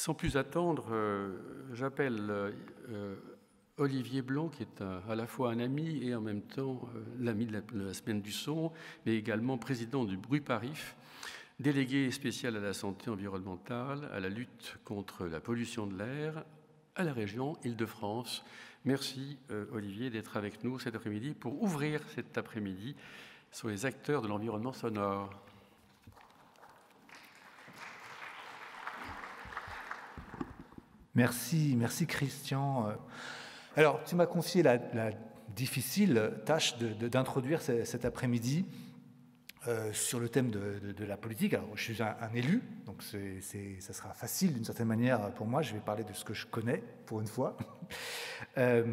Sans plus attendre, j'appelle Olivier Blanc, qui est à la fois un ami et en même temps l'ami de la Semaine du Son, mais également président du Bruit Paris, délégué spécial à la santé environnementale, à la lutte contre la pollution de l'air, à la région Île-de-France. Merci Olivier d'être avec nous cet après-midi pour ouvrir cet après-midi sur les acteurs de l'environnement sonore. Merci Christian. Alors, tu m'as confié la difficile tâche d'introduire cet après-midi sur le thème de la politique. Alors, je suis un élu, donc ça sera facile d'une certaine manière pour moi. Je vais parler de ce que je connais, pour une fois. La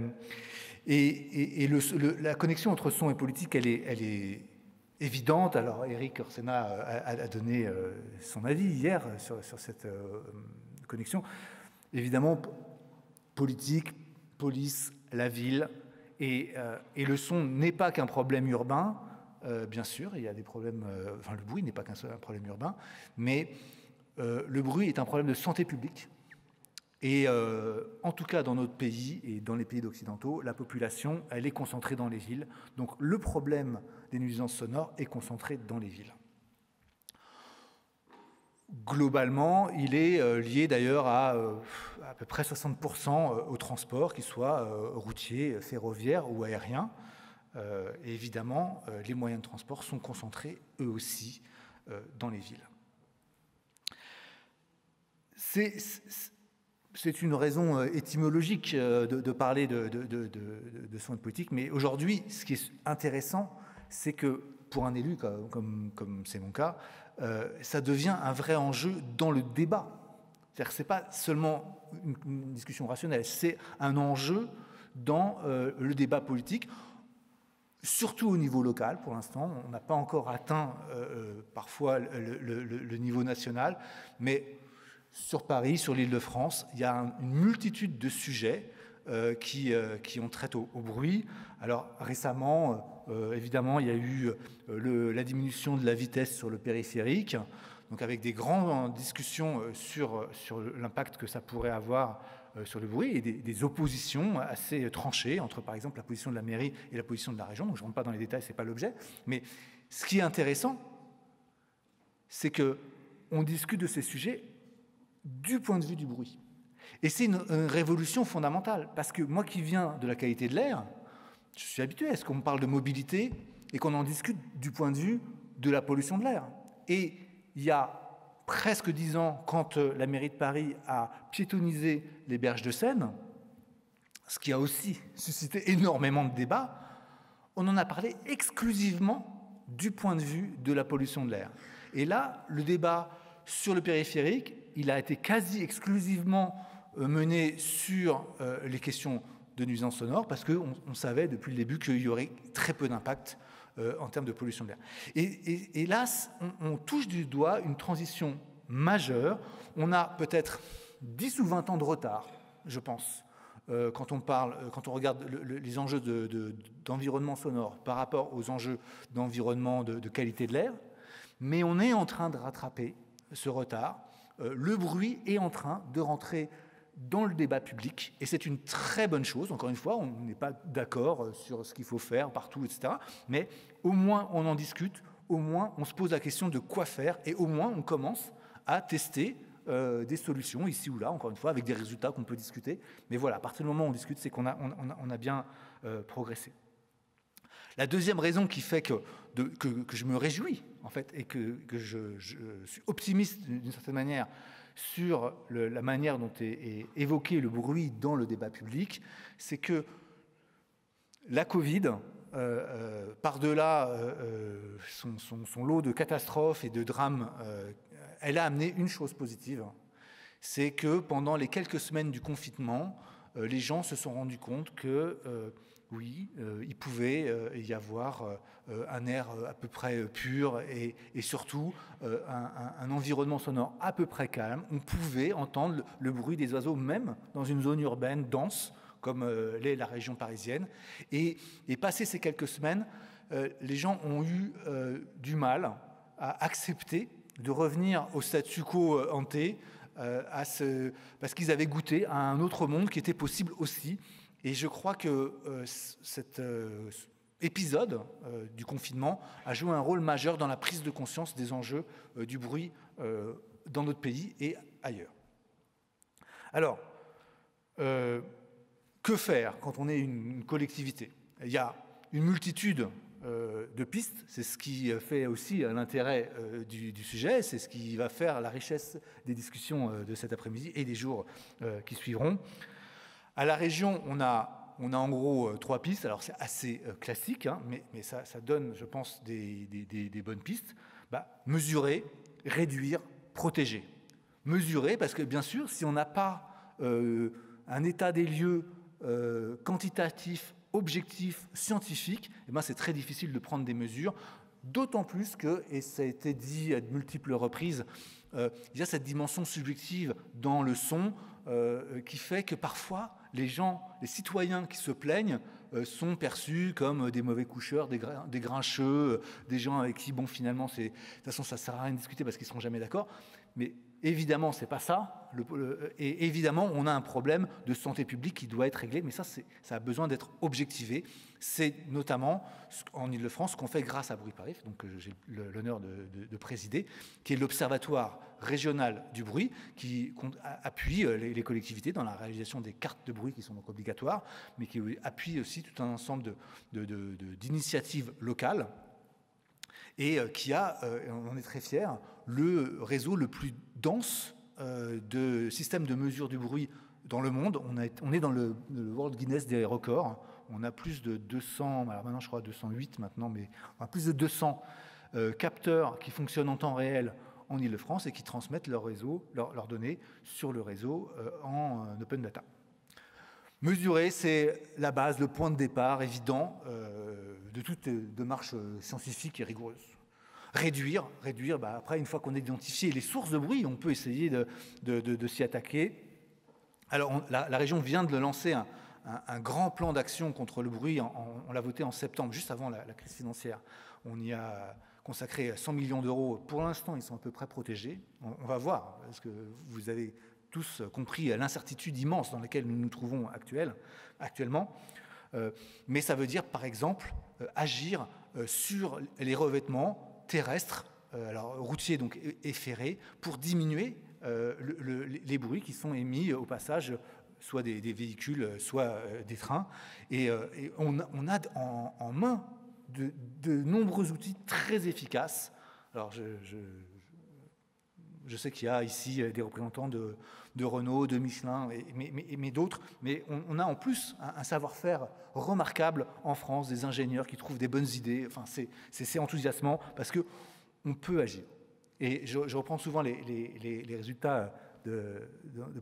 connexion entre son et politique, elle est évidente. Alors, Eric Orsena a donné son avis hier sur cette connexion. Évidemment, politique, police, la ville, et le son n'est pas qu'un problème urbain, bien sûr, il y a des problèmes, le bruit n'est pas qu'un problème urbain, mais le bruit est un problème de santé publique. Et en tout cas, dans notre pays et dans les pays occidentaux, la population, elle est concentrée dans les villes. Donc le problème des nuisances sonores est concentré dans les villes. Globalement, il est lié d'ailleurs à peu près 60% au transport, qu'il soit routier, ferroviaire ou aérien. Et évidemment, les moyens de transport sont concentrés, eux aussi, dans les villes. C'est une raison étymologique de parler de soins de politique, mais aujourd'hui, ce qui est intéressant, c'est que pour un élu, comme c'est mon cas, ça devient un vrai enjeu dans le débat. C'est-à-dire que ce n'est pas seulement une discussion rationnelle, c'est un enjeu dans le débat politique, surtout au niveau local pour l'instant. On n'a pas encore atteint parfois le niveau national, mais sur Paris, sur l'Île-de-France, il y a une multitude de sujets qui ont trait au bruit. Alors récemment, évidemment, il y a eu la diminution de la vitesse sur le périphérique, donc avec des grandes discussions sur l'impact que ça pourrait avoir sur le bruit et des oppositions assez tranchées entre, par exemple, la position de la mairie et la position de la région. Donc je ne rentre pas dans les détails, ce n'est pas l'objet. Mais ce qui est intéressant, c'est qu'on discute de ces sujets du point de vue du bruit. Et c'est une révolution fondamentale, parce que moi qui viens de la qualité de l'air, je suis habitué à ce qu'on me parle de mobilité et qu'on en discute du point de vue de la pollution de l'air. Et il y a presque 10 ans, quand la mairie de Paris a piétonnisé les berges de Seine, ce qui a aussi suscité énormément de débats, on en a parlé exclusivement du point de vue de la pollution de l'air. Et là, le débat sur le périphérique, il a été quasi exclusivement mené sur les questions de nuisances sonores, parce qu'on savait depuis le début qu'il y aurait très peu d'impact en termes de pollution de l'air. Et hélas, on touche du doigt une transition majeure. On a peut-être 10 ou 20 ans de retard, je pense, quand on regarde les enjeux d'environnement sonore par rapport aux enjeux d'environnement de qualité de l'air, mais on est en train de rattraper ce retard. Le bruit est en train de rentrer dans le débat public, et c'est une très bonne chose. Encore une fois, on n'est pas d'accord sur ce qu'il faut faire partout, etc. Mais au moins on en discute, au moins on se pose la question de quoi faire, et au moins on commence à tester des solutions ici ou là, encore une fois, avec des résultats qu'on peut discuter. Mais voilà, à partir du moment où on discute, c'est qu'on a bien progressé. La deuxième raison qui fait que je me réjouis, en fait, et que je suis optimiste d'une certaine manière sur la manière dont est évoqué le bruit dans le débat public, c'est que la Covid, par-delà son lot de catastrophes et de drames, elle a amené une chose positive, c'est que pendant les quelques semaines du confinement, les gens se sont rendus compte que oui, il pouvait y avoir un air à peu près pur et surtout un environnement sonore à peu près calme. On pouvait entendre le bruit des oiseaux même dans une zone urbaine dense comme l'est la région parisienne. Et passé ces quelques semaines, les gens ont eu du mal à accepter de revenir au statu quo ante parce qu'ils avaient goûté à un autre monde qui était possible aussi. Et je crois que cet épisode du confinement a joué un rôle majeur dans la prise de conscience des enjeux du bruit dans notre pays et ailleurs. Alors, que faire quand on est une collectivité ? Il y a une multitude de pistes, c'est ce qui fait aussi l'intérêt du sujet, c'est ce qui va faire la richesse des discussions de cet après-midi et des jours qui suivront. À la région, on a en gros 3 pistes, alors c'est assez classique, hein, mais ça donne, je pense, des bonnes pistes. Mesurer, réduire, protéger. Mesurer, parce que bien sûr, si on n'a pas un état des lieux quantitatif, objectif, scientifique, c'est très difficile de prendre des mesures, d'autant plus que, et ça a été dit à de multiples reprises, il y a cette dimension subjective dans le son qui fait que parfois les citoyens qui se plaignent sont perçus comme des mauvais coucheurs, des grincheux, des gens avec qui, finalement, de toute façon, ça ne sert à rien de discuter parce qu'ils ne seront jamais d'accord. Mais évidemment, ce n'est pas ça. Et évidemment, on a un problème de santé publique qui doit être réglé, mais ça a besoin d'être objectivé. C'est notamment en Ile-de-France ce qu'on fait grâce à Bruit Paris, donc j'ai l'honneur de présider, qui est l'Observatoire régional du bruit, qui appuie les collectivités dans la réalisation des cartes de bruit qui sont donc obligatoires, mais qui appuie aussi tout un ensemble d'initiatives locales, et qui a, on est très fiers, le réseau le plus dense de systèmes de mesure du bruit dans le monde. On est dans le World Guinness des records. On a plus de 200, alors maintenant je crois 208 maintenant, mais on a plus de 200 capteurs qui fonctionnent en temps réel en Ile-de-France et qui transmettent leurs données sur le réseau en open data. Mesurer, c'est la base, le point de départ évident de toute démarche scientifique et rigoureuse. Réduire, après, une fois qu'on a identifié les sources de bruit, on peut essayer de s'y attaquer. Alors, la région vient de lancer un grand plan d'action contre le bruit. On l'a voté en septembre, juste avant la crise financière. On y a consacré 100 millions d'euros. Pour l'instant, ils sont à peu près protégés. On va voir, parce que vous avez tous compris l'incertitude immense dans laquelle nous nous trouvons actuellement. Mais ça veut dire, par exemple, agir sur les revêtements terrestres, alors routiers donc, et ferrés, pour diminuer les bruits qui sont émis au passage, soit des véhicules, soit des trains. Et on a en main de nombreux outils très efficaces. Alors, je sais qu'il y a ici des représentants de Renault, de Michelin, mais d'autres. Mais on a en plus un savoir-faire remarquable en France, des ingénieurs qui trouvent des bonnes idées. Enfin, c'est enthousiasmant parce qu'on peut agir. Et je reprends souvent les résultats de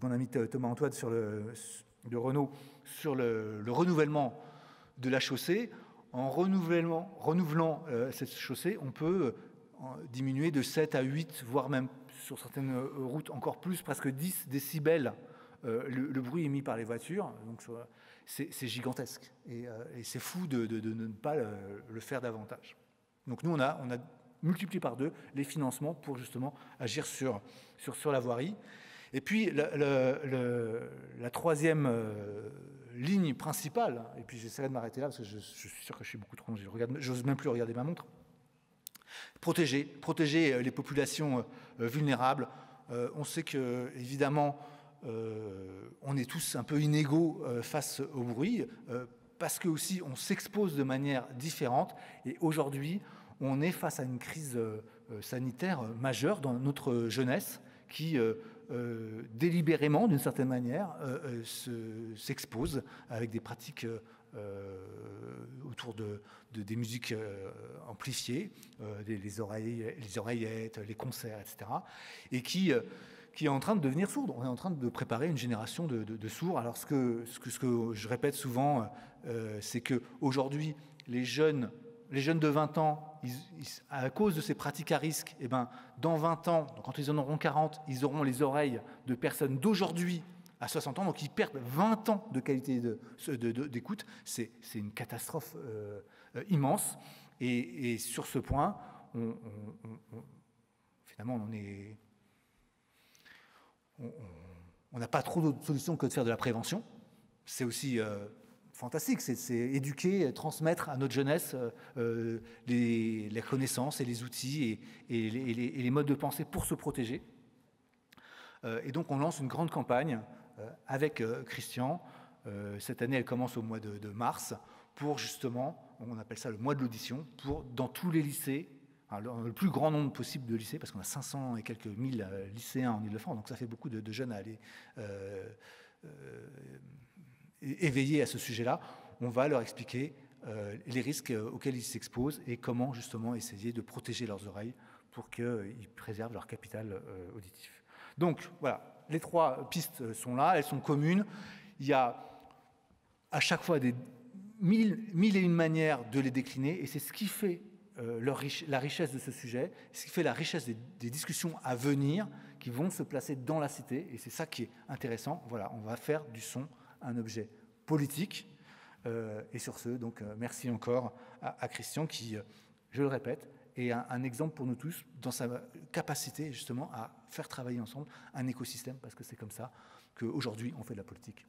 mon ami Thomas Antoine de Renault sur le renouvellement de la chaussée. En renouvelant cette chaussée, on peut diminuer de 7 à 8, voire même sur certaines routes encore plus, presque 10 décibels le bruit émis par les voitures. Donc c'est gigantesque. Et c'est fou de ne pas le faire davantage. Donc nous, on a multiplié par 2 les financements pour justement agir sur la voirie. Et puis la troisième ligne principale, et puis j'essaierai de m'arrêter là parce que je suis sûr que je suis beaucoup trop long, j'ose même plus regarder ma montre. Protéger les populations vulnérables. On sait que évidemment on est tous un peu inégaux face au bruit, parce que aussi on s'expose de manière différente. Et aujourd'hui, on est face à une crise sanitaire majeure dans notre jeunesse qui délibérément, d'une certaine manière, s'expose avec des pratiques autour des musiques amplifiées, les oreillettes, les concerts, etc., et qui est en train de devenir sourde. On est en train de préparer une génération de sourds. Alors ce que je répète souvent, c'est qu'aujourd'hui, les jeunes de 20 ans, à cause de ces pratiques à risque, dans 20 ans, quand ils en auront 40, ils auront les oreilles de personnes d'aujourd'hui à 60 ans, donc ils perdent 20 ans de qualité d'écoute. C'est une catastrophe immense. Et sur ce point, finalement, on n'a pas trop d'autres solutions que de faire de la prévention. C'est aussi fantastique, c'est éduquer, transmettre à notre jeunesse les connaissances et les outils et les modes de pensée pour se protéger. Et donc on lance une grande campagne avec Christian. Cette année, elle commence au mois de mars pour justement, on appelle ça le mois de l'audition, pour dans tous les lycées, le plus grand nombre possible de lycées, parce qu'on a 500 et quelques mille lycéens en Île-de-France, donc ça fait beaucoup de jeunes à aller éveiller à ce sujet-là. On va leur expliquer les risques auxquels ils s'exposent et comment justement essayer de protéger leurs oreilles pour qu'ils préservent leur capital auditif. Donc voilà, les 3 pistes sont là, elles sont communes. Il y a à chaque fois des mille et une manières de les décliner, et c'est ce qui fait la richesse de ce sujet, ce qui fait la richesse des discussions à venir qui vont se placer dans la cité, et c'est ça qui est intéressant. Voilà, on va faire du son un objet politique, et sur ce, donc merci encore à Christian qui, je le répète, est un exemple pour nous tous dans sa capacité justement à faire travailler ensemble un écosystème, parce que c'est comme ça qu'aujourd'hui on fait de la politique.